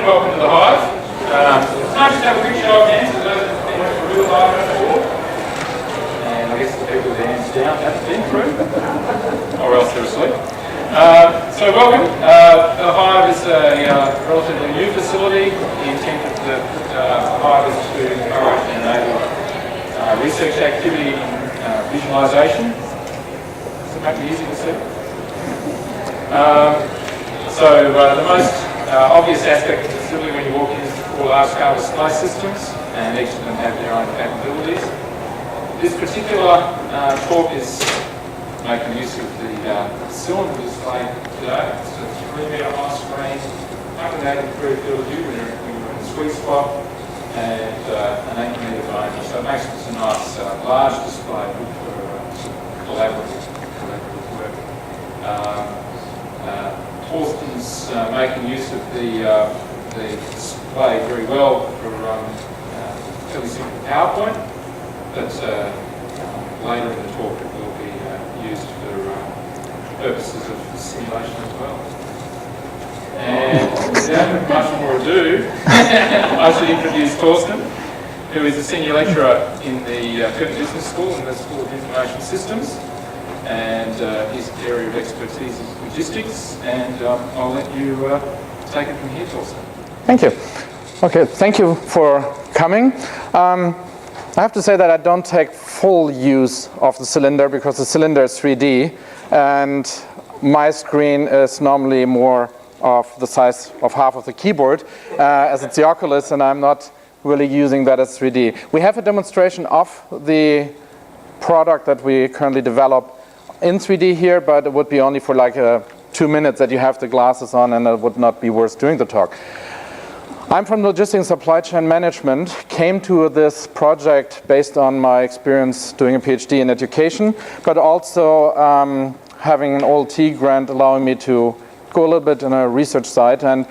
and welcome to the Hive. Can I just have a quick show of hands for those that have been to a real Hive before? And I guess the people with their hands down have been through, or else they're asleep. So welcome. The Hive is a relatively new facility. The intent of the Hive is to encourage and enable research activity in visualisation. Does it make it easy to see? The most obvious aspect of the facility when you walk in is all large-scale display systems, and each of them have their own capabilities. This particular talk is making use of the cylinder display today. It's a 3-metre high screen, 180 degree field of view when you're in the sweet spot, and an 8-metre diameter. So it makes this a nice large display for collaborative work. Torsten's making use of the display very well for fairly simple PowerPoint, but later in the talk it will be used for purposes of simulation as well. And without much more ado, I should introduce Torsten, who is a senior lecturer in the Curtin Business School in the School of Information Systems. And his area of expertise is logistics, and I'll let you take it from here, Torsten. Thank you. Okay, thank you for coming. I have to say that I don't take full use of the cylinder because the cylinder is 3D, and my screen is normally more of the size of half of the keyboard, as it's the Oculus, and I'm not really using that as 3D. We have a demonstration of the product that we currently develop in 3D here, but it would be only for like 2 minutes that you have the glasses on, and it would not be worth doing the talk. I'm from Logistics and Supply Chain Management, came to this project based on my experience doing a PhD in education, but also having an OLT grant allowing me to go a little bit on a research side. And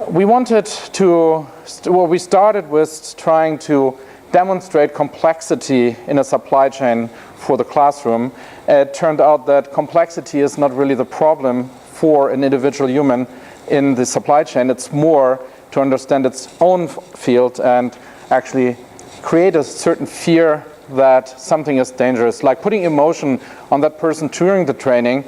we wanted to, we started with trying to demonstrate complexity in a supply chain for the classroom. It turned out that complexity is not really the problem for an individual human in the supply chain. It's more to understand its own field and actually create a certain fear that something is dangerous, like putting emotion on that person during the training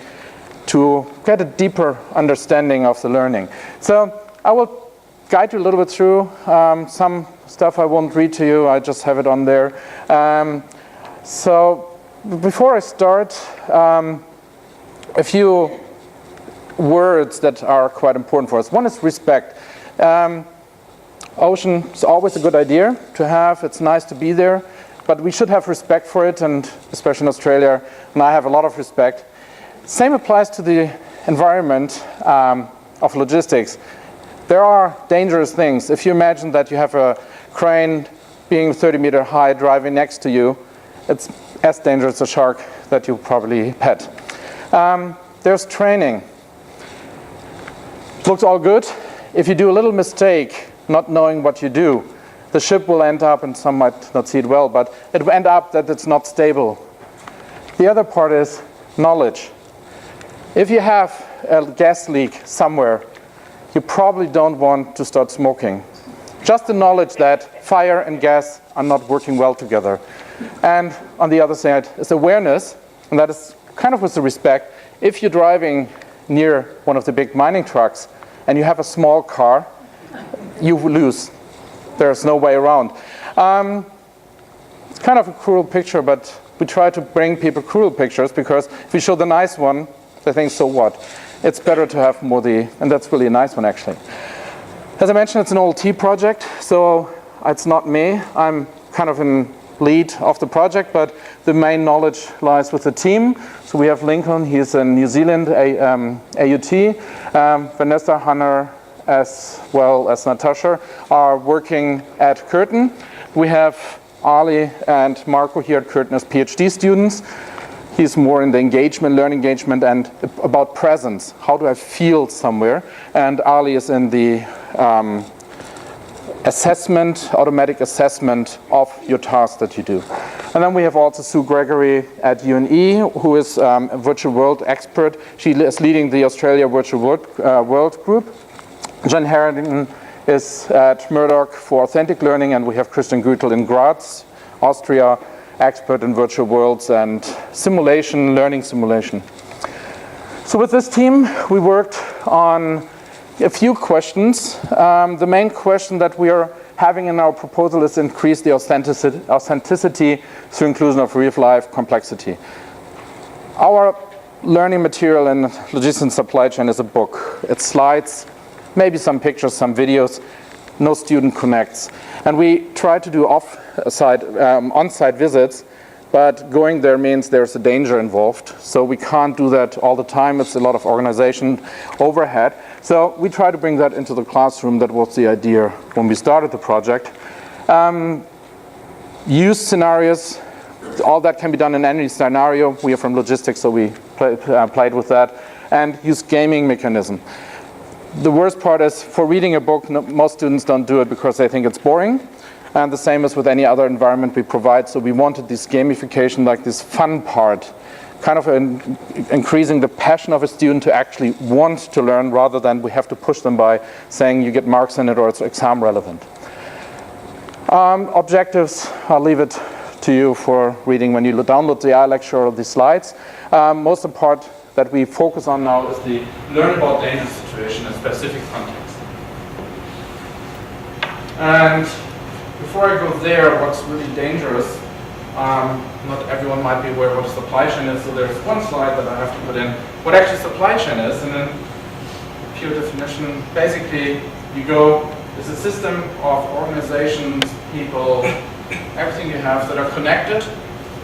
to get a deeper understanding of the learning. So I will guide you a little bit through some stuff I won't read to you, I just have it on there. So before I start, a few words that are quite important for us. One is respect. Ocean is always a good idea to have, it's nice to be there, but we should have respect for it, and especially in Australia, and I have a lot of respect. Same applies to the environment of logistics. There are dangerous things. If you imagine that you have a crane being 30 meter high driving next to you, it's as dangerous as a shark that you probably pet. There's training. It looks all good. If you do a little mistake, not knowing what you do, the ship will end up, and some might not see it well, but it will end up that it's not stable. The other part is knowledge. If you have a gas leak somewhere, you probably don't want to start smoking. Just the knowledge that fire and gas are not working well together. And on the other side is awareness, and that is kind of with the respect. If you're driving near one of the big mining trucks and you have a small car, you will lose. There's no way around. It's kind of a cruel picture, but we try to bring people cruel pictures, because if we show the nice one, they think, so what? It's better to have more and that's really a nice one actually. As I mentioned, it's an OLT project, so it's not me. I'm kind of in lead of the project, but the main knowledge lies with the team. So we have Lincoln, he's in New Zealand, AUT. Vanessa, Hannah, as well as Natasha are working at Curtin. We have Ali and Marco here at Curtin as PhD students. He's more in the engagement, learning engagement, and about presence. How do I feel somewhere? And Ali is in the assessment, automatic assessment of your task that you do. And then we have also Sue Gregory at UNE, who is a virtual world expert. She is leading the Australia Virtual World Group. Jen Harrington is at Murdoch for authentic learning, and we have Christian Gütel in Graz, Austria, expert in virtual worlds and simulation, learning simulation. So with this team, we worked on a few questions. The main question that we are having in our proposal is increase the authenticity through inclusion of real-life complexity. Our learning material in logistics and supply chain is a book. It's slides, maybe some pictures, some videos. No student connects. And we try to do on-site visits, but going there means there's a danger involved. So we can't do that all the time. It's a lot of organization overhead. So we try to bring that into the classroom. That was the idea when we started the project. Use scenarios. All that can be done in any scenario. We are from logistics, so we played with that. And use gaming mechanism. The worst part is for reading a book, most students don't do it because they think it's boring. And the same as with any other environment we provide. So we wanted this gamification, like this fun part, kind of increasing the passion of a student to actually want to learn rather than we have to push them by saying you get marks in it or it's exam relevant. Objectives, I'll leave it to you for reading when you download the iLecture or the slides. Most of the part that we focus on now is the learn about dangerous situation in specific context. And before I go there, what's really dangerous, not everyone might be aware what a supply chain is, so there's one slide that I have to put in what actually supply chain is, and then pure definition. Basically, it's a system of organizations, people, everything you have that are connected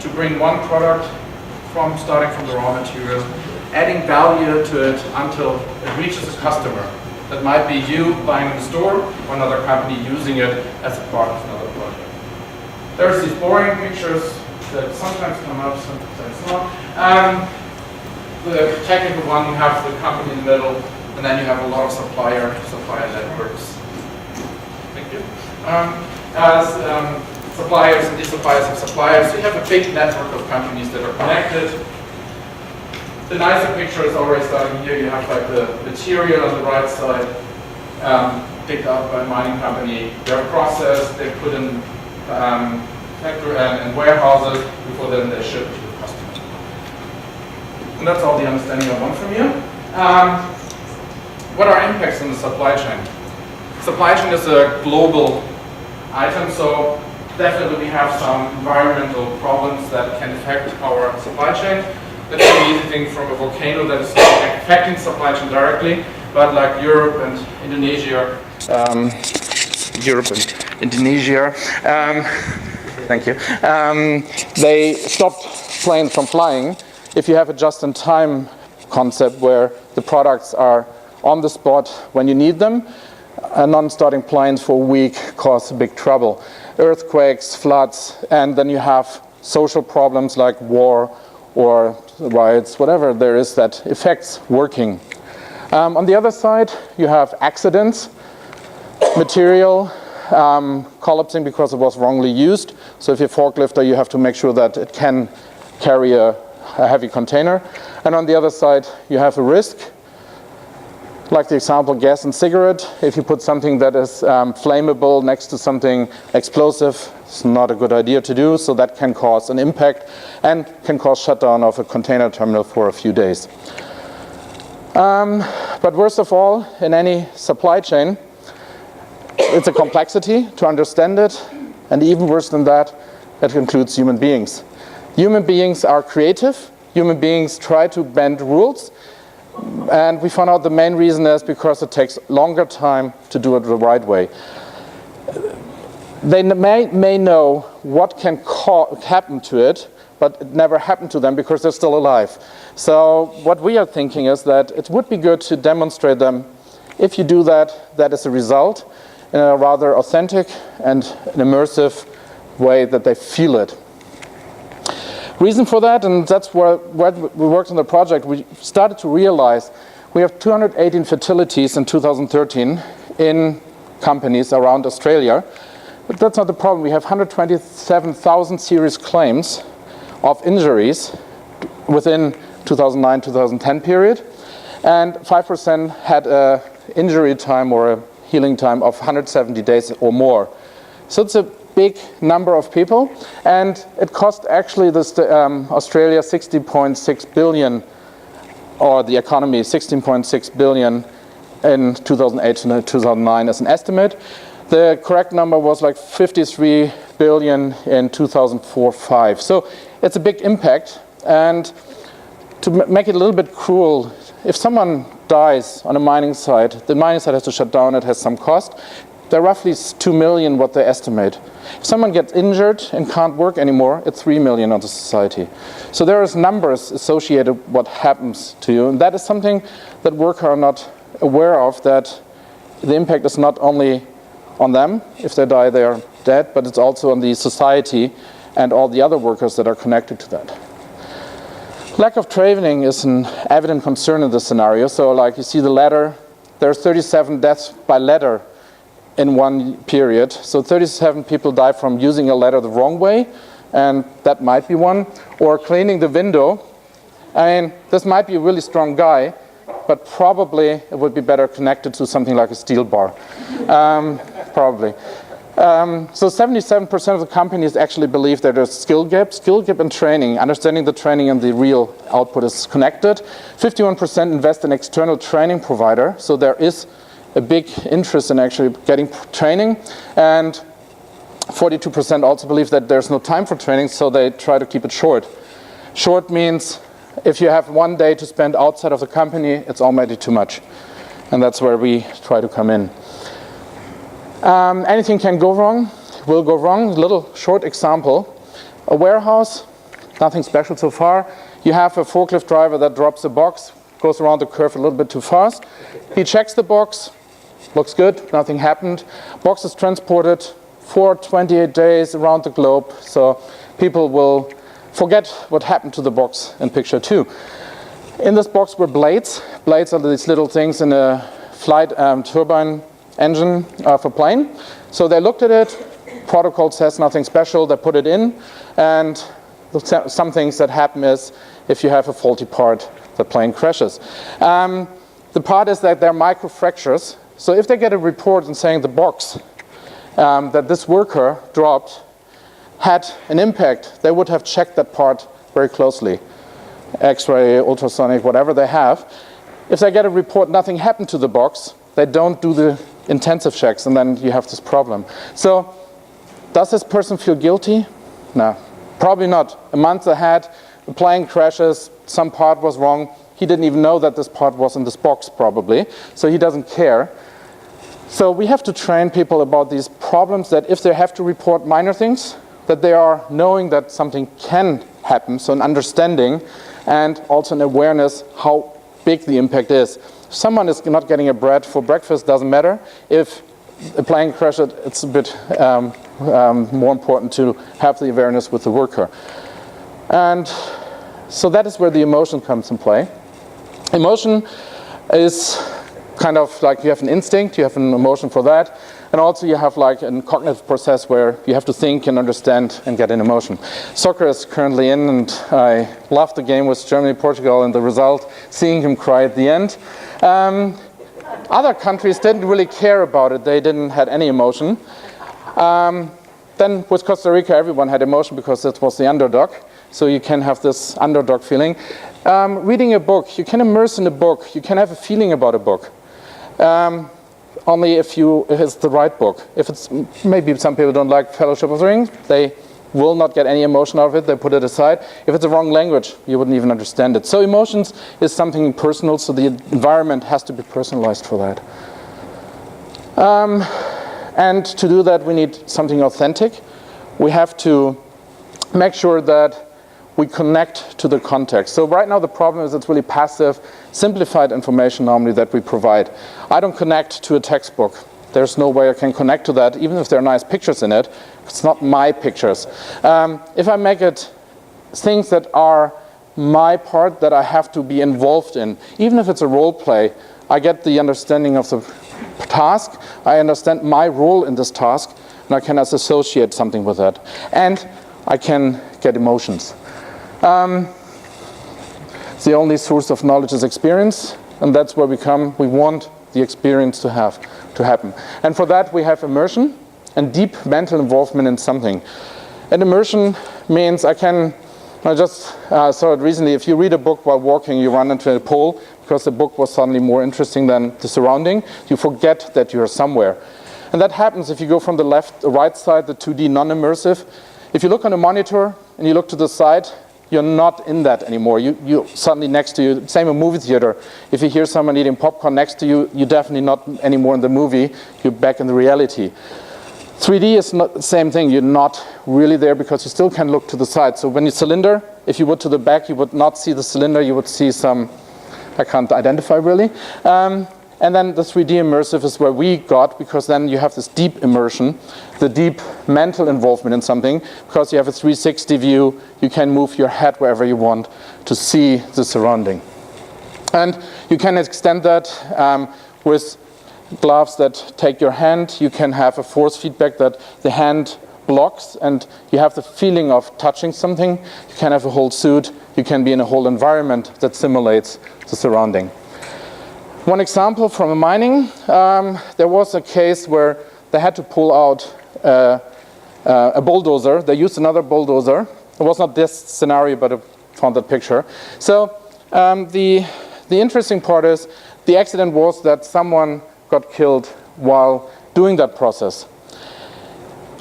to bring one product starting from the raw material, adding value to it until it reaches a customer. That might be you buying in the store or another company using it as a part of another project. There's these boring pictures that sometimes come up, sometimes not. The technical one, you have the company in the middle, and then you have a lot of supplier networks. Thank you. As suppliers and these suppliers have suppliers, so you have a big network of companies that are connected. The nicer picture is already starting here. You have like the material on the right side picked up by a mining company. They're processed, they're put in factory and warehouses before then they're shipped to the customer. And that's all the understanding I want from you. What are impacts on the supply chain? Supply chain is a global item, so definitely we have some environmental problems that can affect our supply chain. That can be anything from a volcano that is not affecting supply chain directly, but like Europe and Indonesia. Thank you. They stopped planes from flying. If you have a just-in-time concept where the products are on the spot when you need them, non-starting planes for a week cause big trouble. Earthquakes, floods, and then you have social problems like war or riots, whatever there is that affects working. On the other side, you have accidents, material collapsing because it was wrongly used. So if you're a forklifter, you have to make sure that it can carry a heavy container. And on the other side, you have a risk, like the example gas and cigarette. If you put something that is flammable next to something explosive, it's not a good idea to do, so that can cause an impact and can cause shutdown of a container terminal for a few days. But worst of all, in any supply chain, it's a complexity to understand it, and even worse than that, it includes human beings. Human beings are creative, human beings try to bend rules, and we found out the main reason is because it takes longer time to do it the right way. They may know what can happen to it, but it never happened to them because they're still alive. So what we are thinking is that it would be good to demonstrate them. If you do that, that is a result in a rather authentic and an immersive way that they feel it. Reason for that, and that's where we worked on the project, we started to realize we have 218 fatalities in 2013 in companies around Australia. But that's not the problem. We have 127,000 serious claims of injuries within 2009-2010 period, and 5% had a injury time or a healing time of 170 days or more. So it's a big number of people, and it cost actually Australia 60.6 billion, or the economy 16.6 billion in 2008 to 2009 as an estimate. The correct number was like 53 billion in 2004-05. So it's a big impact, and to make it a little bit cruel, if someone dies on a mining site, the mining site has to shut down, it has some cost. They're roughly 2 million what they estimate. If someone gets injured and can't work anymore, it's 3 million on the society. So there is numbers associated with what happens to you, and that is something that workers are not aware of, that the impact is not only on them, if they die they are dead, but it's also on the society and all the other workers that are connected to that. Lack of training is an evident concern in this scenario. So like you see the ladder, there are 37 deaths by ladder in one period. So 37 people die from using a ladder the wrong way, and that might be one. Or cleaning the window. I mean, this might be a really strong guy, but probably it would be better connected to something like a steel bar. Probably. So 77% of the companies actually believe that there's skill gap in training. Understanding the training and the real output is connected. 51% invest in external training provider. So there is a big interest in actually getting training. And 42% also believe that there's no time for training, so they try to keep it short. Short means if you have 1 day to spend outside of the company, it's already too much. And that's where we try to come in. Anything can go wrong, will go wrong. A little short example. A warehouse, nothing special so far. You have a forklift driver that drops a box, goes around the curve a little bit too fast. He checks the box, looks good, nothing happened. Box is transported for 28 days around the globe, so people will forget what happened to the box in picture 2. In this box were blades. Blades are these little things in a flight turbine engine of a plane. So they looked at it, protocol says nothing special, they put it in, and some things that happen is if you have a faulty part, the plane crashes. The part is that there are micro fractures. So if they get a report and saying the box that this worker dropped had an impact, they would have checked that part very closely. X-ray, ultrasonic, whatever they have. If they get a report nothing happened to the box, they don't do the intensive checks, and then you have this problem. So does this person feel guilty? No, probably not. A month ahead, the plane crashes, some part was wrong. He didn't even know that this part was in this box probably, so he doesn't care. So we have to train people about these problems, that if they have to report minor things, that they are knowing that something can happen, so an understanding and also an awareness how big the impact is. If someone is not getting a bread for breakfast, doesn't matter. If a plane crashes, it's a bit more important to have the awareness with the worker. And so that is where the emotion comes in play. Emotion is kind of like you have an instinct, you have an emotion for that, and also you have like a cognitive process where you have to think and understand and get an emotion. Soccer is currently in, and I loved the game with Germany-Portugal and the result, seeing him cry at the end. Other countries didn't really care about it, they didn't have any emotion. Then with Costa Rica, everyone had emotion because it was the underdog, so you can have this underdog feeling. Reading a book, you can immerse in a book, you can have a feeling about a book. Only if it's the right book. If it's, maybe some people don't like Fellowship of the Ring, they will not get any emotion out of it, they put it aside. If it's the wrong language, you wouldn't even understand it. So emotions is something personal, so the environment has to be personalized for that. And to do that, we need something authentic. We have to make sure that we connect to the context. So right now the problem is it's really passive, simplified information normally that we provide. I don't connect to a textbook. There's no way I can connect to that, even if there are nice pictures in it. It's not my pictures. If I make it things that are my part that I have to be involved in, even if it's a role play, I get the understanding of the task, I understand my role in this task, and I can associate something with that. And I can get emotions. The only source of knowledge is experience, and that's where we want the experience to happen. And for that, we have immersion and deep mental involvement in something. And immersion means I just saw it recently. If you read a book while walking, you run into a pole because the book was suddenly more interesting than the surrounding. You forget that you're somewhere. And that happens if you go from the right side, the 2D non-immersive. If you look on a monitor and you look to the side, you're not in that anymore. You're suddenly next to you. Same in movie theater. If you hear someone eating popcorn next to you, you're definitely not anymore in the movie. You're back in the reality. 3D is not the same thing. You're not really there because you still can look to the side. So when you cylinder, if you would to the back, you would not see the cylinder. You would see some, I can't identify really. And then the 3D immersive is where we got, because then you have this deep immersion, the deep mental involvement in something, because you have a 360 view, you can move your head wherever you want to see the surrounding. And you can extend that with gloves that take your hand. You can have a force feedback that the hand blocks, and you have the feeling of touching something. You can have a whole suit. You can be in a whole environment that simulates the surrounding. One example from a mining, there was a case where they had to pull out a bulldozer. They used another bulldozer. It was not this scenario, but I found that picture. So the interesting part is the accident was that someone got killed while doing that process.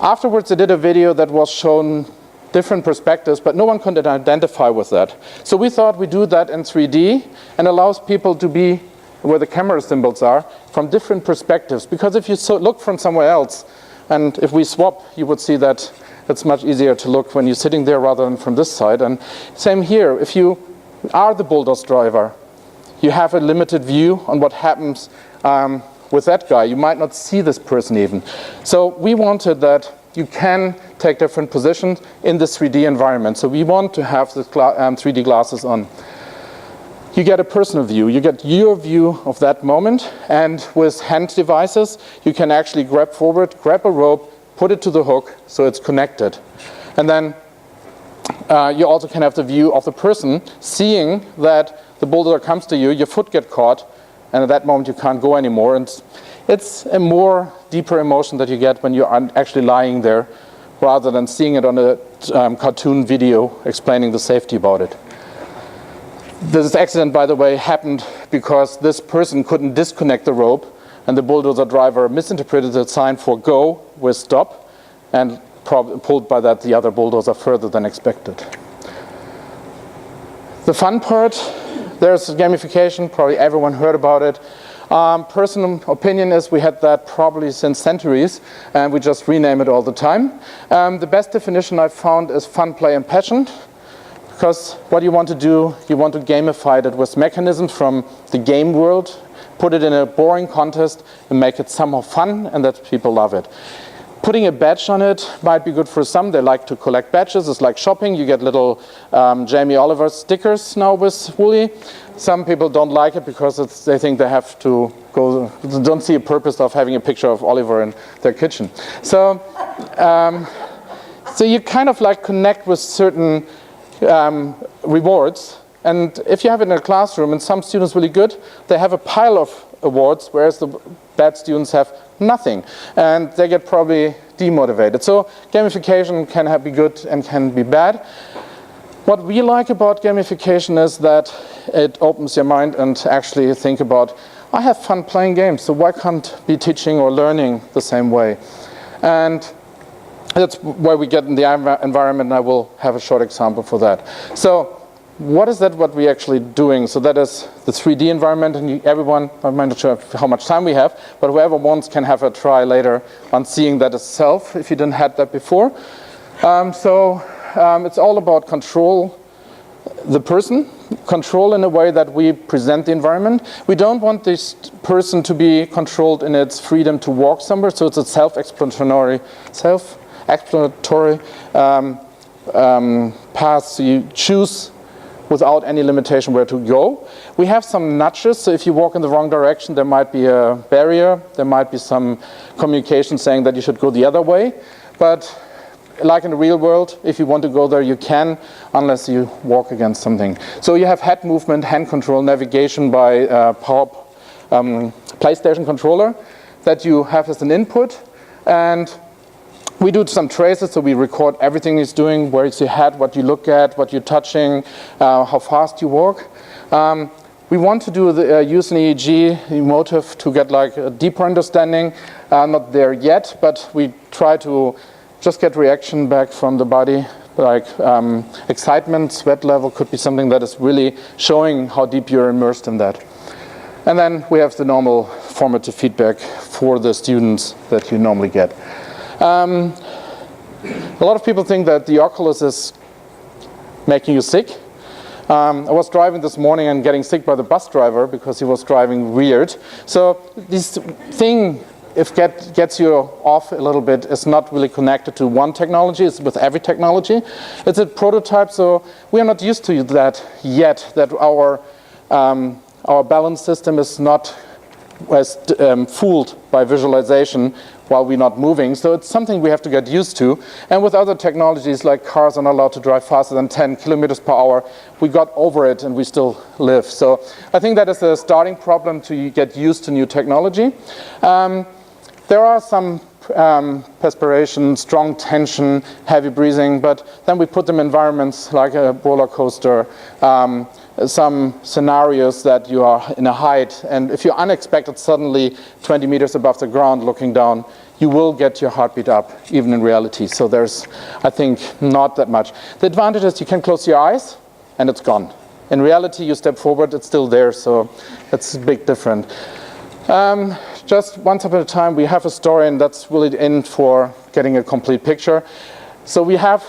Afterwards, they did a video that was shown different perspectives, but no one could identify with that. So we thought we'd do that in 3D and allows people to be where the camera symbols are from different perspectives. Because if you look from somewhere else, and if we swap, you would see that it's much easier to look when you're sitting there rather than from this side. And same here, if you are the bulldozer driver, you have a limited view on what happens with that guy. You might not see this person even. So we wanted that you can take different positions in this 3D environment. So we want to have the 3D glasses on. You get a personal view. You get your view of that moment, and with hand devices, you can actually grab forward, grab a rope, put it to the hook, so it's connected. And then you also can have the view of the person seeing that the bulldozer comes to you, your foot gets caught, and at that moment you can't go anymore. And it's a more deeper emotion that you get when you're actually lying there, rather than seeing it on a cartoon video explaining the safety about it. This accident, by the way, happened because this person couldn't disconnect the rope, and the bulldozer driver misinterpreted the sign for go with stop, and pulled by that the other bulldozer further than expected. The fun part, there's gamification, probably everyone heard about it. Personal opinion is we had that probably since centuries, and we just rename it all the time. The best definition I've found is fun, play, and passion. Because what you want to do, you want to gamify it with mechanisms from the game world, put it in a boring contest and make it somehow fun, and that people love it. Putting a badge on it might be good for some. They like to collect badges. It's like shopping. You get little Jamie Oliver stickers now with Woolly. Some people don't like it because they think they have to go, don't see a purpose of having a picture of Oliver in their kitchen. So you kind of like connect with certain rewards, and if you have it in a classroom and some students really good, they have a pile of awards, whereas the bad students have nothing, and they get probably demotivated. So gamification can be good and can be bad. What we like about gamification is that it opens your mind and actually think about, I have fun playing games, so why can't be teaching or learning the same way? And that's where we get in the environment, and I will have a short example for that. So what is that what we're actually doing? So that is the 3D environment, and everyone, I'm not sure how much time we have, but whoever wants can have a try later on seeing that itself, if you didn't have that before. It's all about control the person, control in a way that we present the environment. We don't want this person to be controlled in its freedom to walk somewhere, so it's a self-explanatory path, so you choose without any limitation where to go. We have some nudges, so if you walk in the wrong direction, there might be a barrier, there might be some communication saying that you should go the other way, but like in the real world, if you want to go there, you can, unless you walk against something. So you have head movement, hand control, navigation by PlayStation controller that you have as an input. And we do some traces, so we record everything he's doing, where is your head, what you look at, what you're touching, how fast you walk. We want to do use an EEG emotive to get like a deeper understanding. Not there yet, but we try to just get reaction back from the body, like excitement, sweat level could be something that is really showing how deep you're immersed in that. And then we have the normal formative feedback for the students that you normally get. A lot of people think that the Oculus is making you sick. I was driving this morning and getting sick by the bus driver because he was driving weird. So this thing, if gets you off a little bit, is not really connected to one technology. It's with every technology. It's a prototype, so we are not used to that yet, that our balance system is not as fooled by visualization while we're not moving. So it's something we have to get used to. And with other technologies, like cars are not allowed to drive faster than 10 kilometers per hour, we got over it and we still live. So I think that is a starting problem to get used to new technology. There are some perspiration, strong tension, heavy breathing, but then we put them in environments like a roller coaster, some scenarios that you are in a height, and if you're unexpected suddenly 20 meters above the ground looking down, you will get your heartbeat up, even in reality. So there's, I think, not that much. The advantage is you can close your eyes and it's gone. In reality, you step forward, it's still there, so it's a big difference. Just one step at a time, we have a story, and that's really in for getting a complete picture. So we have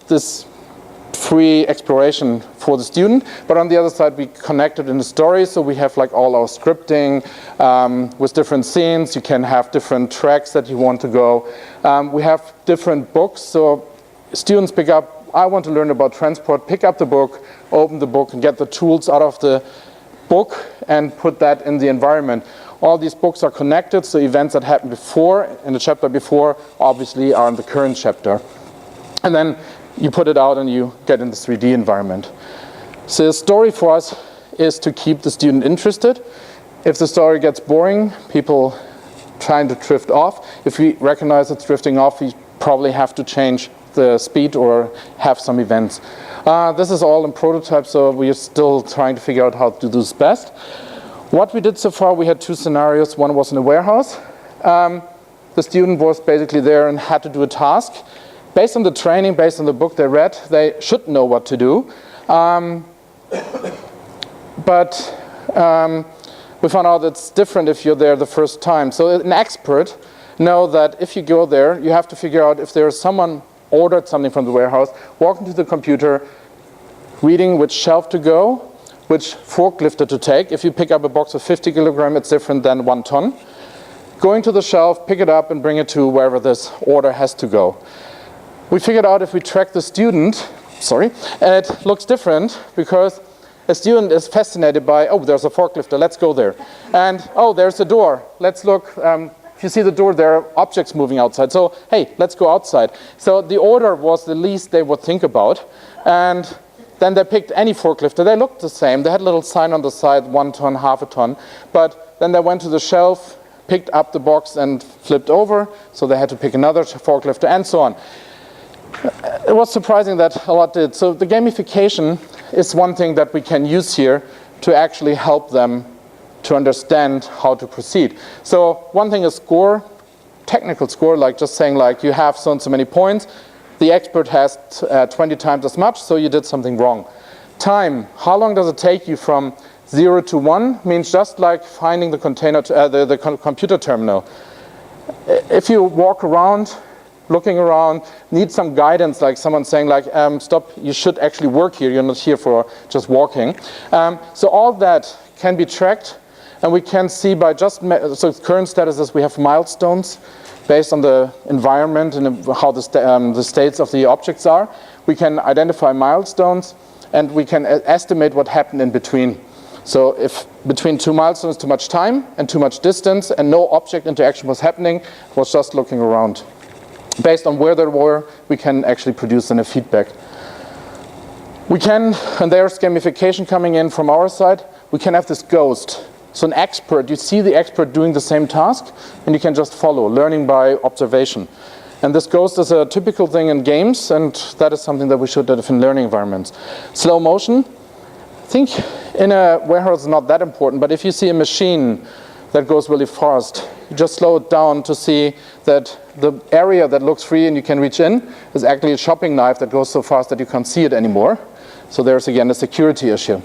this free exploration for the student, but on the other side we connect it in the story, so we have like all our scripting with different scenes. You can have different tracks that you want to go. We have different books, so students pick up, I want to learn about transport, pick up the book, open the book and get the tools out of the book and put that in the environment. All these books are connected, so events that happened before, in the chapter before, obviously are in the current chapter. And then you put it out and you get in the 3D environment. So the story for us is to keep the student interested. If the story gets boring, people trying to drift off. If we recognize it's drifting off, we probably have to change the speed or have some events. This is all in prototype, so we are still trying to figure out how to do this best. What we did so far, we had two scenarios. One was in a warehouse. The student was basically there and had to do a task. Based on the training, based on the book they read, they should know what to do. But we found out it's different if you're there the first time. So an expert knows that if you go there, you have to figure out if there's someone ordered something from the warehouse, walking to the computer, reading which shelf to go, which forklifter to take. If you pick up a box of 50 kilograms, it's different than 1 ton. Going to the shelf, pick it up and bring it to wherever this order has to go. We figured out if we track the student, it looks different because a student is fascinated by, oh, there's a forklifter, let's go there. And, oh, there's a door, let's look. If you see the door, there are objects moving outside. So, hey, let's go outside. So the order was the least they would think about. And then they picked any forklifter. They looked the same. They had a little sign on the side, 1 ton, half a ton. But then they went to the shelf, picked up the box and flipped over. So they had to pick another forklifter and so on. It was surprising that a lot did. So the gamification is one thing that we can use here to actually help them to understand how to proceed. So one thing is score, technical score, like just saying like you have so and so many points. The expert has 20 times as much, so you did something wrong. Time, how long does it take you from 0 to 1? Means just like finding the container, the computer terminal. If you walk around, looking around, need some guidance, like someone saying like, stop, you should actually work here, you're not here for just walking. So all that can be tracked, and we can see by just, so current status is we have milestones based on the environment and how the states of the objects are. We can identify milestones, and we can estimate what happened in between. So if between 2 milestones too much time and too much distance and no object interaction was happening, it was just looking around. Based on where they were, we can actually produce a feedback. We can, and there's gamification coming in from our side, we can have this ghost. So an expert, you see the expert doing the same task, and you can just follow, learning by observation. And this goes as a typical thing in games, and that is something that we should have in learning environments. Slow motion, I think in a warehouse is not that important, but if you see a machine that goes really fast, you just slow it down to see that the area that looks free and you can reach in is actually a shopping knife that goes so fast that you can't see it anymore. So there's again a security issue.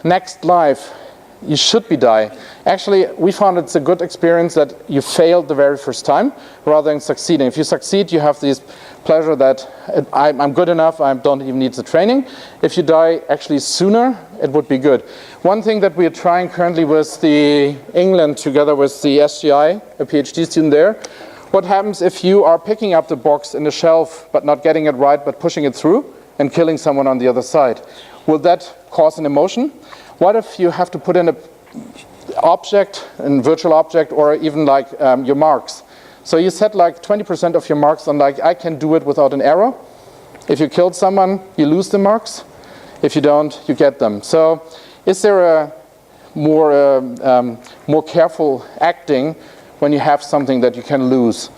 Next life, you should be die. Actually, we found it's a good experience that you failed the very first time rather than succeeding. If you succeed, you have this pleasure that I'm good enough, I don't even need the training. If you die actually sooner, it would be good. One thing that we are trying currently with the England together with the SGI, a PhD student there, what happens if you are picking up the box in the shelf but not getting it right but pushing it through and killing someone on the other side? Will that cause an emotion? What if you have to put in a object, a virtual object, or even like your marks? So you set like 20% of your marks on like, I can do it without an error. If you killed someone, you lose the marks. If you don't, you get them. So is there a more careful acting when you have something that you can lose?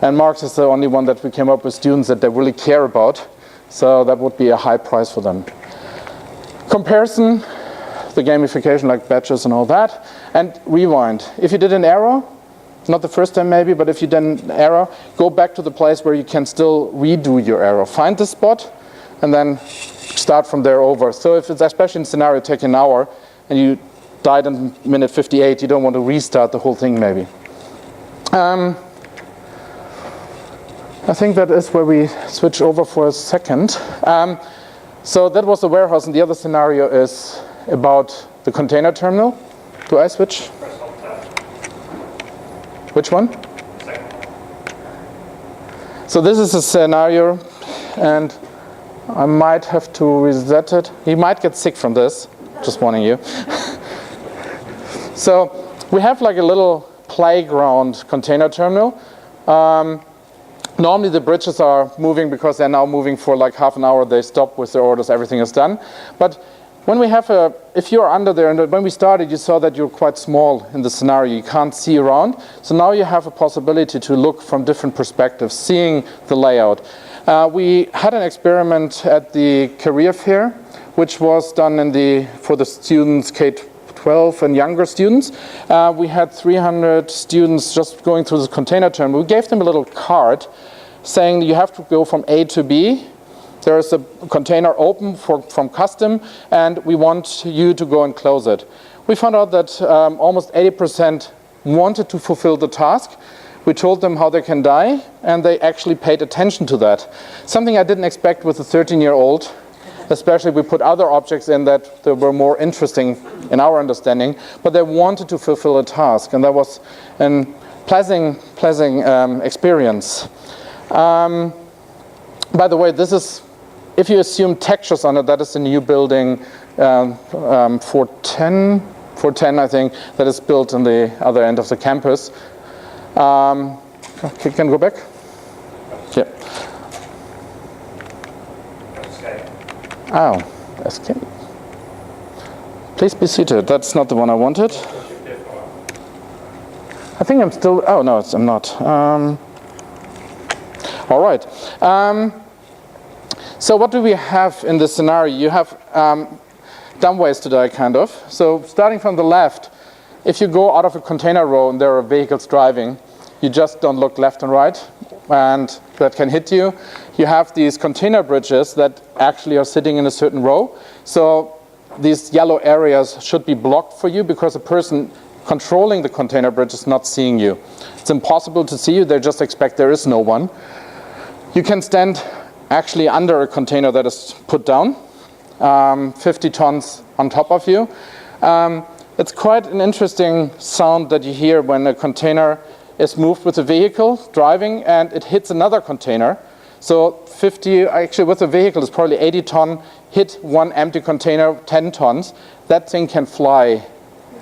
And marks is the only one that we came up with students that they really care about. So that would be a high price for them. Comparison, the gamification like badges and all that, and rewind. If you did an error, not the first time maybe, but if you did an error, go back to the place where you can still redo your error. Find the spot and then start from there over. So if it's especially in scenario take an hour and you died in minute 58, you don't want to restart the whole thing maybe. I think that is where we switch over for a second. So that was the warehouse, and the other scenario is about the container terminal. Do I switch? Which one? Second. So this is a scenario, and I might have to reset it. You might get sick from this, just warning you. So we have like a little playground container terminal. Normally the bridges are moving because they're now moving for like half an hour. They stop with their orders, everything is done. But when we have if you're under there, and when we started, you saw that you're quite small in the scenario. You can't see around. So now you have a possibility to look from different perspectives, seeing the layout. We had an experiment at the career fair, which was done for the students K-12 and younger students. We had 300 students just going through the container terminal. We gave them a little card saying you have to go from A to B. There is a container open from custom, and we want you to go and close it. We found out that almost 80% wanted to fulfill the task. We told them how they can die, and they actually paid attention to that. Something I didn't expect with a 13-year-old, especially we put other objects in that were more interesting in our understanding, but they wanted to fulfill a task, and that was a pleasant experience. By the way, this is, if you assume textures on it, that is the new building 410, I think, that is built on the other end of the campus. Okay, can you go back? Yeah. Oh, escape. Please be seated. That's not the one I wanted. I think I'm still, oh no, I'm not. All right. So what do we have in this scenario? You have dumb ways to die, kind of. So starting from the left, if you go out of a container row and there are vehicles driving, you just don't look left and right, and that can hit you. You have these container bridges that actually are sitting in a certain row. So these yellow areas should be blocked for you because the person controlling the container bridge is not seeing you. It's impossible to see you. They just expect there is no one. You can stand actually under a container that is put down, 50 tons on top of you. It's quite an interesting sound that you hear when a container is moved with a vehicle driving and it hits another container. So 50, actually with a vehicle is probably 80 ton, hit one empty container, 10 tons. That thing can fly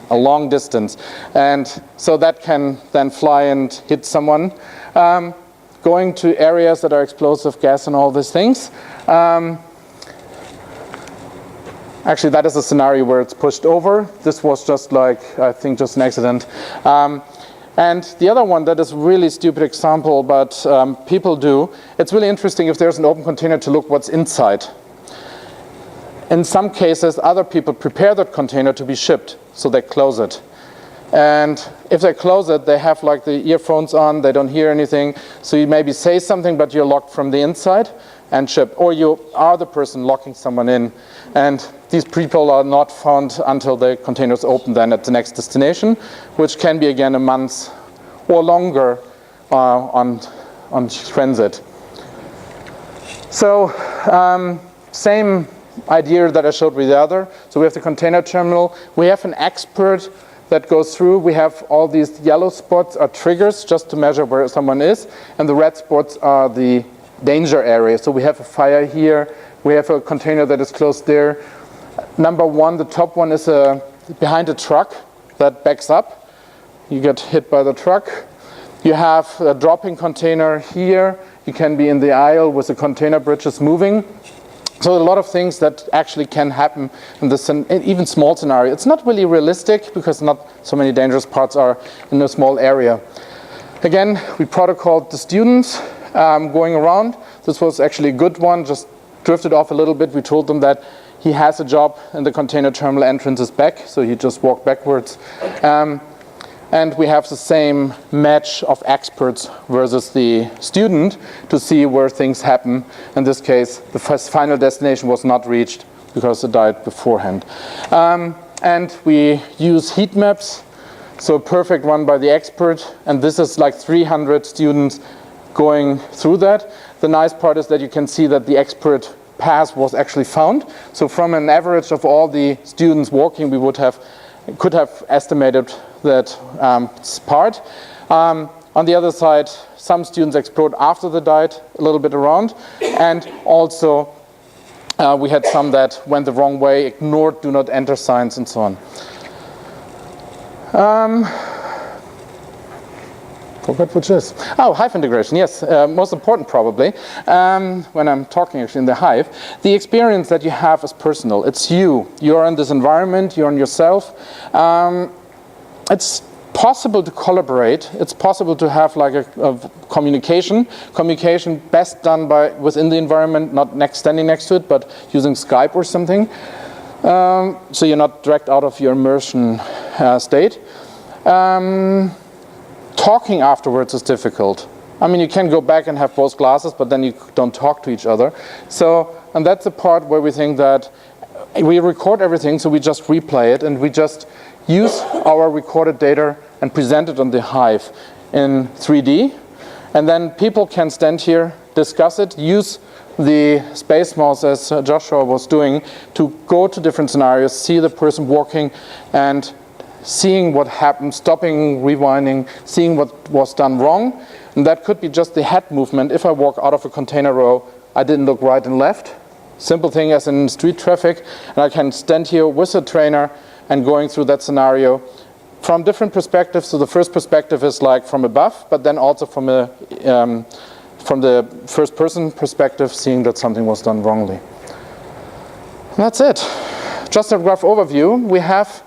a long distance. And so that can then fly and hit someone. Going to areas that are explosive gas and all these things. Actually, that is a scenario where it's pushed over. This was just like, I think, just an accident. And the other one that is really stupid example, but people do, it's really interesting if there's an open container to look what's inside. In some cases, other people prepare that container to be shipped, so they close it. And if they close it, they have like the earphones on, they don't hear anything, so you maybe say something, but you're locked from the inside and shipped. Or you are the person locking someone in. And these people are not found until the container is open then at the next destination, which can be again a month or longer on transit. So same idea that I showed with the other. So we have the container terminal. We have an expert that goes through. We have all these yellow spots are triggers just to measure where someone is. And the red spots are the danger area. So we have a fire here. We have a container that is close there. Number one, the top one is behind a truck that backs up. You get hit by the truck. You have a dropping container here. You can be in the aisle with the container bridges moving. So a lot of things that actually can happen in this even small scenario. It's not really realistic because not so many dangerous parts are in a small area. Again, we protocoled the students going around. This was actually a good one, just drifted off a little bit. We told them that he has a job and the container terminal entrance is back, so he just walked backwards. And we have the same match of experts versus the student to see where things happen. In this case, the final destination was not reached because it died beforehand. And we use heat maps, so a perfect one by the expert. And this is like 300 students going through that. The nice part is that you can see that the expert path was actually found. So from an average of all the students walking, we could have estimated that part. On the other side, some students explored after they died a little bit around, and also we had some that went the wrong way, ignored do not enter signs and so on. Forgot which is. Oh, Hive integration, yes, most important probably, when I'm talking actually in the Hive. The experience that you have is personal. It's you. You're in this environment, you're on yourself. It's possible to collaborate. It's possible to have like a communication. Communication best done within the environment, not standing next to it, but using Skype or something. So you're not dragged out of your immersion state. Talking afterwards is difficult. I mean, you can go back and have both glasses, but then you don't talk to each other. So, and that's the part where we think that we record everything, so we just replay it, and we just use our recorded data and present it on the Hive in 3D. And then people can stand here, discuss it, use the space mouse as Joshua was doing to go to different scenarios, see the person walking and seeing what happened, stopping, rewinding, seeing what was done wrong. And that could be just the head movement. If I walk out of a container row, I didn't look right and left. Simple thing as in street traffic. And I can stand here with a trainer and going through that scenario from different perspectives. So the first perspective is like from above, but then also from the first person perspective, seeing that something was done wrongly. And that's it. Just a rough overview. We have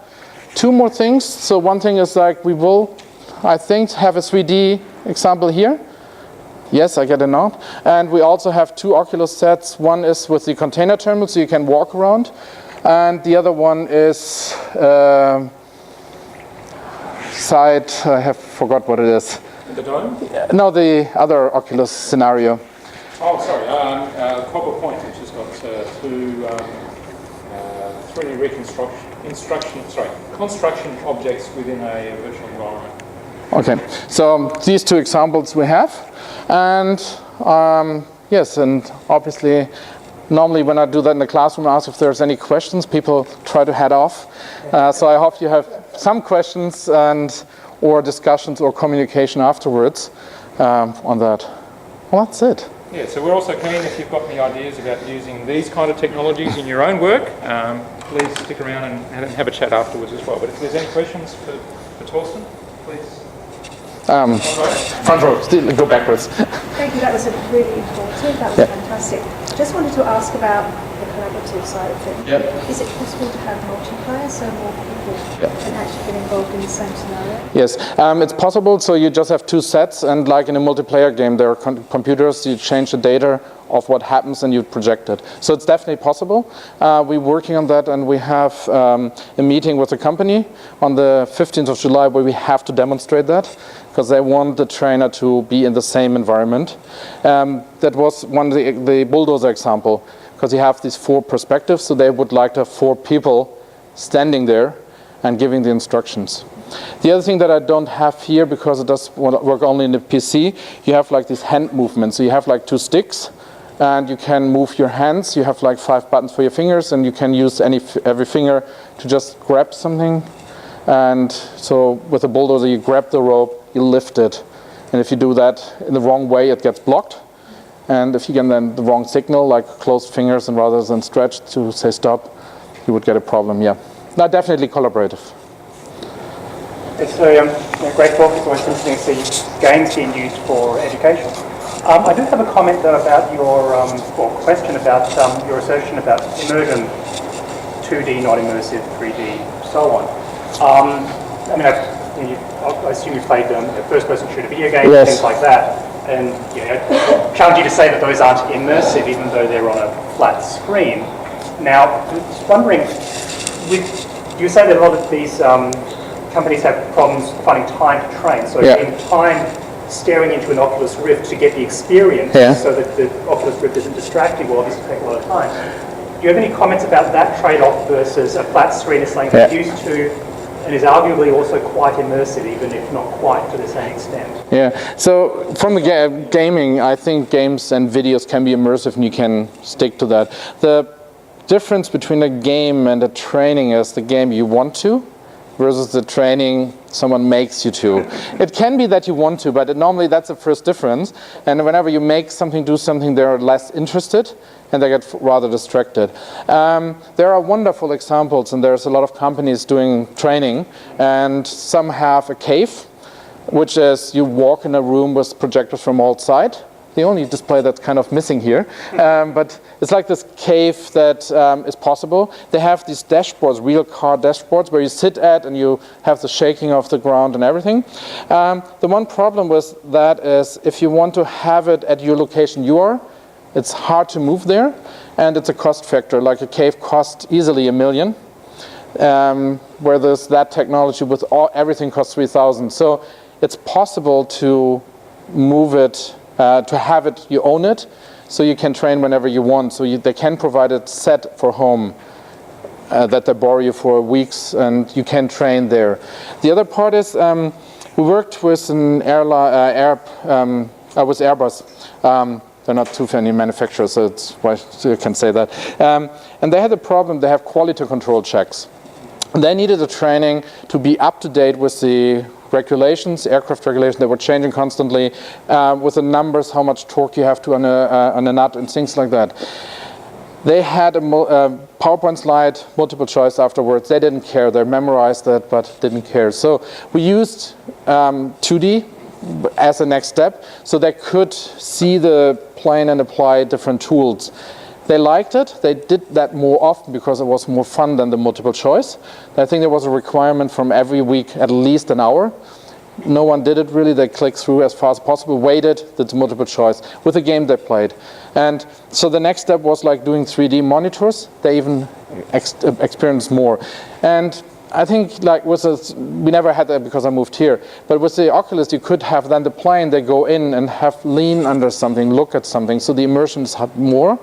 two more things. So one thing is like we will, I think, have a 3D example here. Yes, I get a nod. And we also have two Oculus sets. One is with the container terminal, so you can walk around. And the other one is side, I have forgot what it is. The dome? No, the other Oculus scenario. Oh, sorry. Copper Point, which has got two 3D construction objects within a virtual environment. Okay, so these two examples we have, and yes, and obviously, normally when I do that in the classroom, I ask if there's any questions. People try to head off, so I hope you have some questions or discussions or communication afterwards on that. Well, that's it. Yeah, so we're also keen if you've got any ideas about using these kind of technologies in your own work, please stick around and have a chat afterwards as well. But if there's any questions for Torsten, please. Front row, still go backwards. Thank you, that was really informative, that was fantastic. Just wanted to ask about the collaboration collaborative side of things. Yep. Is it possible to have multiplayer so more people can actually get involved in the same scenario? Yes, it's possible. So you just have two sets, and like in a multiplayer game, there are computers. You change the data of what happens and you project it. So it's definitely possible. We're working on that, and we have a meeting with the company on the 15th of July where we have to demonstrate that, because they want the trainer to be in the same environment. That was one of the bulldozer example, because you have these 4 perspectives, so they would like to have 4 people standing there and giving the instructions. The other thing that I don't have here, because it does work only in the PC, you have like these hand movements. So you have like 2 sticks, and you can move your hands. You have like 5 buttons for your fingers, and you can use every finger to just grab something. And so with a bulldozer, you grab the rope, you lift it. And if you do that in the wrong way, it gets blocked. And if you get then the wrong signal, like closed fingers and rather than stretched to say stop, you would get a problem, yeah. Not definitely collaborative. It's a great talk. It's always interesting to see games being used for education. I do have a comment though about your, or question about your assertion about immersion, 2D, not immersive, 3D, so on. I mean, I assume you played first-person shooter video games, yes. Things like that, and I challenge you to say that those aren't immersive, even though they're on a flat screen. Now, I'm just wondering, you say that a lot of these companies have problems finding time to train, so in time staring into an Oculus Rift to get the experience so that the Oculus Rift isn't distracting will obviously take a lot of time. Do you have any comments about that trade-off versus a flat screen is something that's used to and is arguably also quite immersive, even if not quite to the same extent? Yeah, so from the gaming, I think games and videos can be immersive and you can stick to that. The difference between a game and a training is the game you want to versus the training someone makes you to. It can be that you want to, but normally that's the first difference. And whenever you make something, do something, they're less interested and they get rather distracted. There are wonderful examples, and there's a lot of companies doing training, and some have a cave, which is you walk in a room with projectors from all sides. The only display that's kind of missing here, but it's like this cave that is possible. They have these dashboards, real car dashboards, where you sit at and you have the shaking of the ground and everything. The one problem with that is if you want to have it at your location you are, it's hard to move there, and it's a cost factor. Like a cave costs easily $1 million, where there's that technology with everything costs $3,000. So it's possible to move it, to have it, you own it, so you can train whenever you want. So they can provide a set for home that they borrow you for weeks, and you can train there. The other part is we worked with an with Airbus. They're not too many manufacturers, so it's why you can say that. And they had a problem. They have quality control checks. And they needed a training to be up to date with the regulations, aircraft regulations that were changing constantly, with the numbers, how much torque you have to on a nut and things like that. They had a PowerPoint slide, multiple choice afterwards. They didn't care. They memorized that, but didn't care. So we used 2D as a next step, so they could see the plane and apply different tools. They liked it. They did that more often because it was more fun than the multiple choice. I think there was a requirement from every week at least an hour. No one did it really. They clicked through as fast as possible, waited, did the multiple choice with the game they played. And so the next step was like doing 3D monitors. They even experienced more. And I think like we never had that because I moved here, but with the Oculus you could have then the plane, they go in and have lean under something, look at something, so the immersion is more.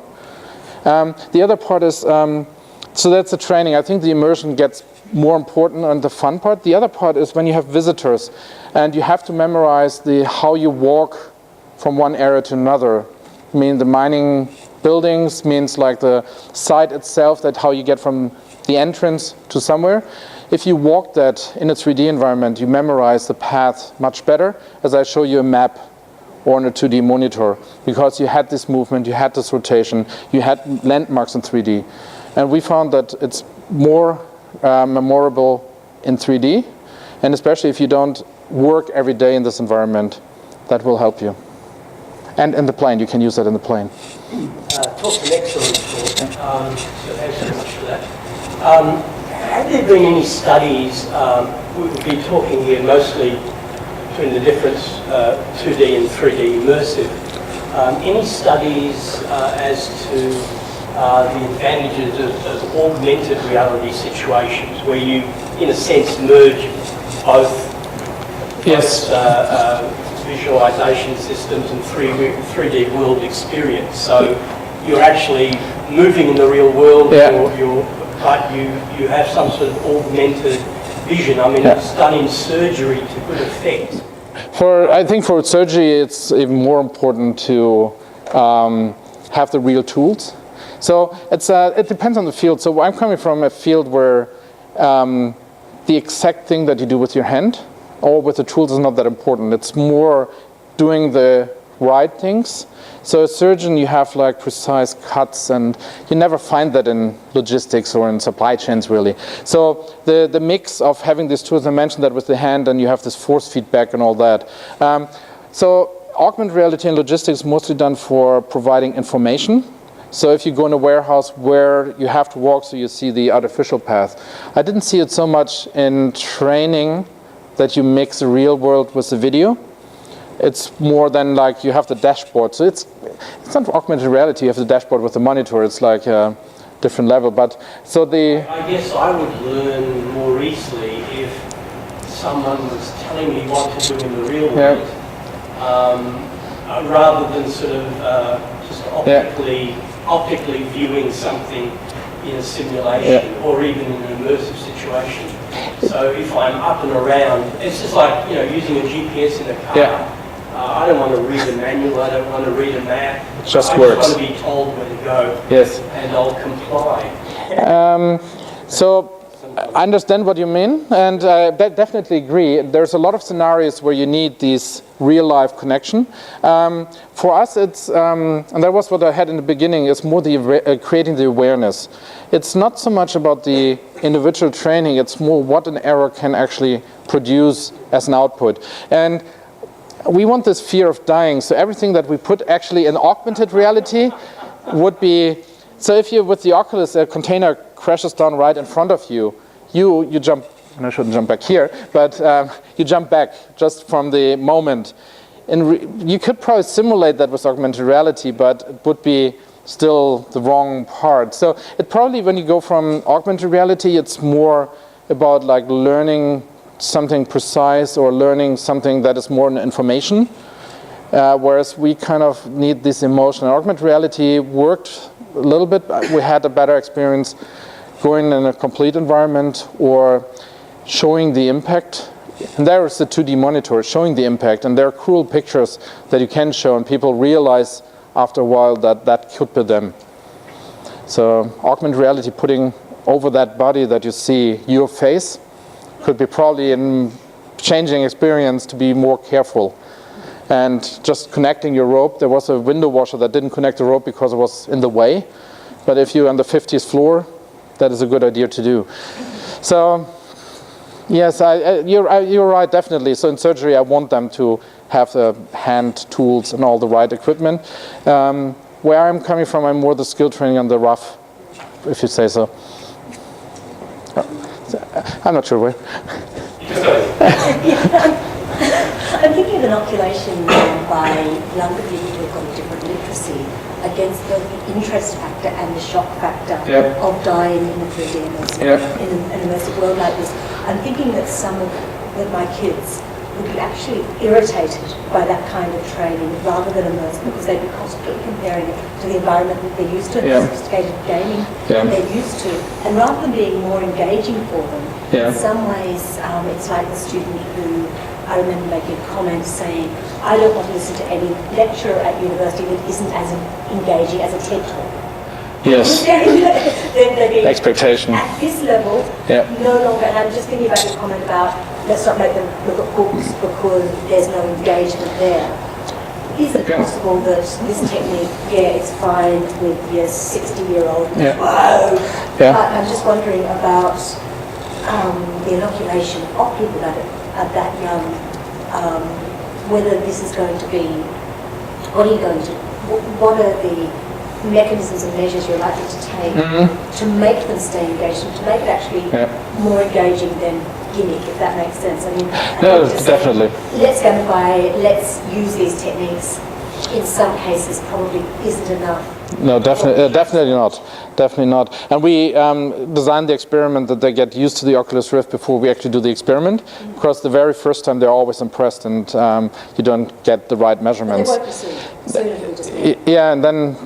The other part is, so that's the training. I think the immersion gets more important and the fun part. The other part is when you have visitors and you have to memorize how you walk from one area to another. I mean, the mining buildings means like the site itself, that how you get from the entrance to somewhere. If you walk that in a 3D environment, you memorize the path much better, as I show you a map or on a 2D monitor, because you had this movement, you had this rotation, you had landmarks in 3D. And we found that it's more memorable in 3D, and especially if you don't work every day in this environment, that will help you. And in the plane, you can use that in the plane. Torsten, excellent talk. So thanks very much for that. Have there been any studies, we'll be talking here mostly between the difference 2D and 3D immersive, any studies as to the advantages of augmented reality situations where you, in a sense, merge both visualization systems and 3D world experience? So you're actually moving in the real world, but you have some sort of augmented vision. I mean, it's done in surgery to good effect. I think for surgery, it's even more important to have the real tools. So it depends on the field. So I'm coming from a field where the exact thing that you do with your hand or with the tools is not that important. It's more doing the right things. So a surgeon, you have like precise cuts, and you never find that in logistics or in supply chains really. So the mix of having these tools, I mentioned that with the hand, and you have this force feedback and all that. So augmented reality in logistics is mostly done for providing information. So if you go in a warehouse where you have to walk so you see the artificial path. I didn't see it so much in training that you mix the real world with the video. It's more than like you have the dashboard. So it's not augmented reality. You have the dashboard with the monitor. It's like a different level. But so I guess I would learn more easily if someone was telling me what to do in the real world, rather than sort of just optically viewing something in a simulation or even in an immersive situation. So if I'm up and around, it's just like, you know, using a GPS in a car. I don't want to read a manual, I don't want to read a map. It just I works. just want to be told where to go. Yes. And I'll comply. So I understand what you mean, and I definitely agree. There's a lot of scenarios where you need this real-life connection. For us, it's, and that was what I had in the beginning, is more the creating the awareness. It's not so much about the individual training, it's more what an error can actually produce as an output. And we want this fear of dying, so everything that we put actually in augmented reality would be, so if you, with the Oculus, a container crashes down right in front of you, you jump, and I shouldn't jump back here, but you jump back just from the moment. And you could probably simulate that with augmented reality, but it would be still the wrong part. So it probably, when you go from augmented reality, it's more about like learning something precise or learning something that is more an information, whereas we kind of need this emotion. Augmented reality worked a little bit. We had a better experience going in a complete environment or showing the impact. And there is the 2D monitor showing the impact, and there are cool pictures that you can show, and people realize after a while that that could be them. So augmented reality putting over that body that you see your face could be probably in changing experience to be more careful. And just connecting your rope, there was a window washer that didn't connect the rope because it was in the way. But if you're on the 50th floor, that is a good idea to do. So yes, you're right, definitely. So in surgery, I want them to have the hand tools and all the right equipment. Where I'm coming from, I'm more the skill training on the rough, if you say so. I'm not sure where. I'm thinking of inoculation by younger people who've got a different literacy against both the interest factor and the shock factor of dying in a 3D immersive, in an immersive world like this. I'm thinking that some of my kids would be actually irritated by that kind of training rather than immersive, because they'd be constantly comparing it to the environment that they're used to, the sophisticated gaming they're used to. And rather than being more engaging for them, in some ways it's like the student who, I remember making a comment saying, I don't want to listen to any lecturer at university that isn't as engaging as a TED talk. Yes. They're Expectation. At this level, no longer, and I'm just thinking about your comment about let's not make them look at books because there's no engagement there. Is it possible that this technique, it's fine with your 60-year-old, whoa, but I'm just wondering about the inoculation of people at that young, whether this is going to be, what are mechanisms and measures you're likely to take to make them stay engaged, and to make it actually more engaging than gimmick, if that makes sense. I mean, No, definitely. Let's gamify, let's use these techniques. In some cases, probably isn't enough. No, definitely not. Definitely not. And we designed the experiment that they get used to the Oculus Rift before we actually do the experiment. Because the very first time they're always impressed, and you don't get the right measurements. But they won't be soon it will just be. Yeah, and then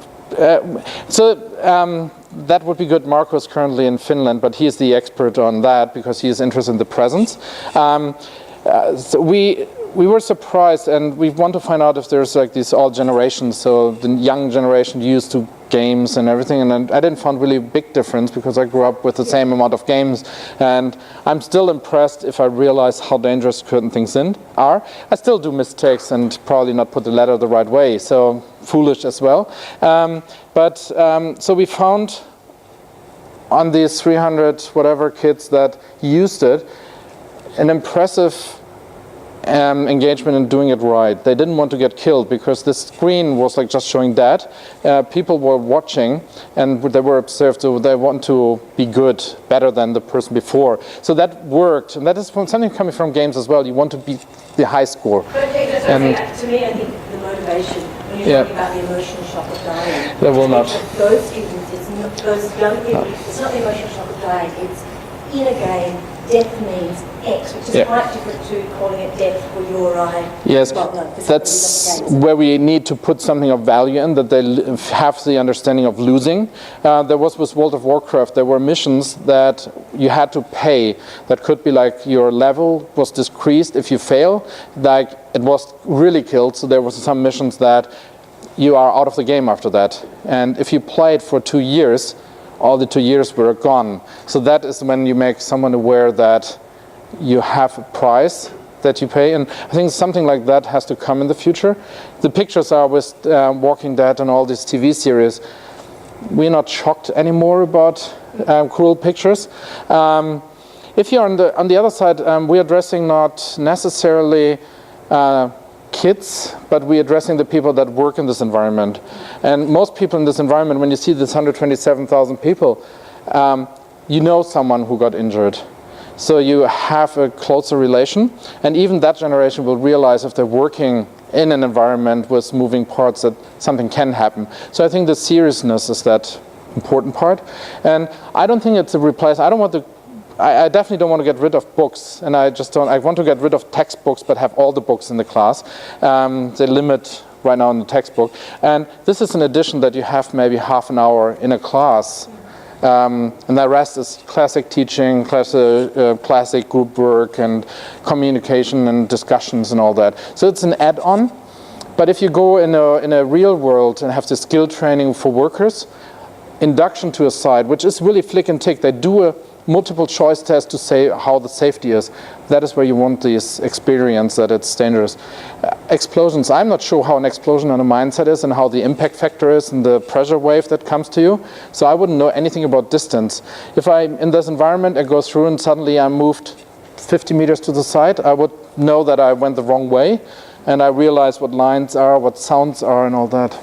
that would be good. Marco is currently in Finland, but he is the expert on that because he is interested in the presence. So we were surprised, and we want to find out if there's like these all generations, so the young generation used to games and everything, and I didn't find really a big difference because I grew up with the same amount of games, and I'm still impressed if I realize how dangerous certain things are. I still do mistakes and probably not put the letter the right way, so foolish as well. So we found on these 300 whatever kids that used it, an impressive engagement in doing it right. They didn't want to get killed because the screen was like just showing that. People were watching and they were observed, so they want to be good, better than the person before. So that worked, and that is something coming from games as well. You want to be the high score. But to me, I think the motivation, when you're talking about the emotional shock of dying, they will not. Those students, those young people, it's not the emotional shock of dying, it's in a game, death means X, which is quite different to calling it death for you or I. Yes, that's where we need to put something of value in, that they have the understanding of losing. There was with World of Warcraft, there were missions that you had to pay. That could be like your level was decreased if you fail, like it was really killed, so there was some missions that you are out of the game after that. And if you played for 2 years, all the 2 years were gone. So that is when you make someone aware that you have a price that you pay. And I think something like that has to come in the future. The pictures are with Walking Dead and all these TV series. We're not shocked anymore about cruel pictures. If you're on the other side, we're addressing not necessarily kids, but we're addressing the people that work in this environment. And most people in this environment, when you see this 127,000 people, you know someone who got injured. So you have a closer relation, and even that generation will realize if they're working in an environment with moving parts that something can happen. So I think the seriousness is that important part. And I don't think it's a replace. I definitely don't want to get rid of books, and I want to get rid of textbooks, but have all the books in the class. They limit right now in the textbook. And this is an addition that you have maybe half an hour in a class. And the rest is classic teaching, classic group work, and communication and discussions and all that. So it's an add-on. But if you go in a real world and have the skill training for workers, induction to a site, which is really flick and tick, they do a multiple choice test to say how the safety is. That is where you want this experience that it's dangerous. Explosions, I'm not sure how an explosion on a mine site is and how the impact factor is and the pressure wave that comes to you. So I wouldn't know anything about distance. If I'm in this environment, I go through and suddenly I'm moved 50 meters to the side, I would know that I went the wrong way, and I realize what lines are, what sounds are and all that.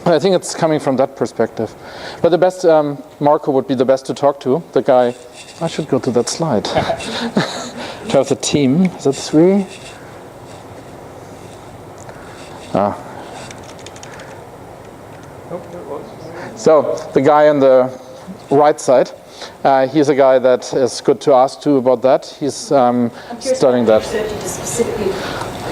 I think it's coming from that perspective. But the best, Marco would be the best to talk to. The guy, I should go to that slide. To have the team, is it 3? So the guy on the right side, he's a guy that is good to ask to about that. He's studying that. Specifically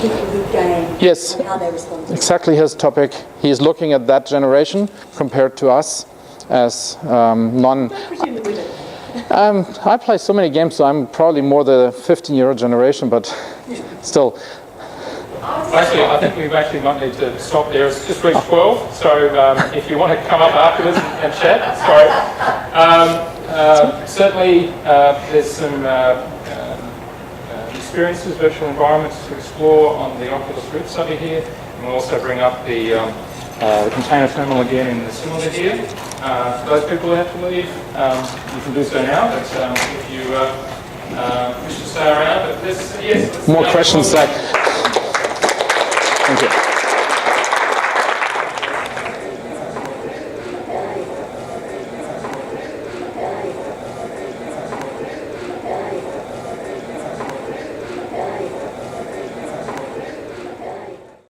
people who game, yes, and how they respond to exactly his topic. He's looking at that generation compared to us as I play so many games, so I'm probably more the 15-year-old generation, but still. Actually, I think we actually might need to stop there. It's just reached 12, so if you want to come up afterwards and chat, sorry. Certainly, there's some experiences, virtual environments to explore on the Oculus Rift study here. And we'll also bring up the container terminal again in the simulator here. For those people who have to leave, you can do so now, but if you wish to stay around, but yes. More questions, Zach. Thank you.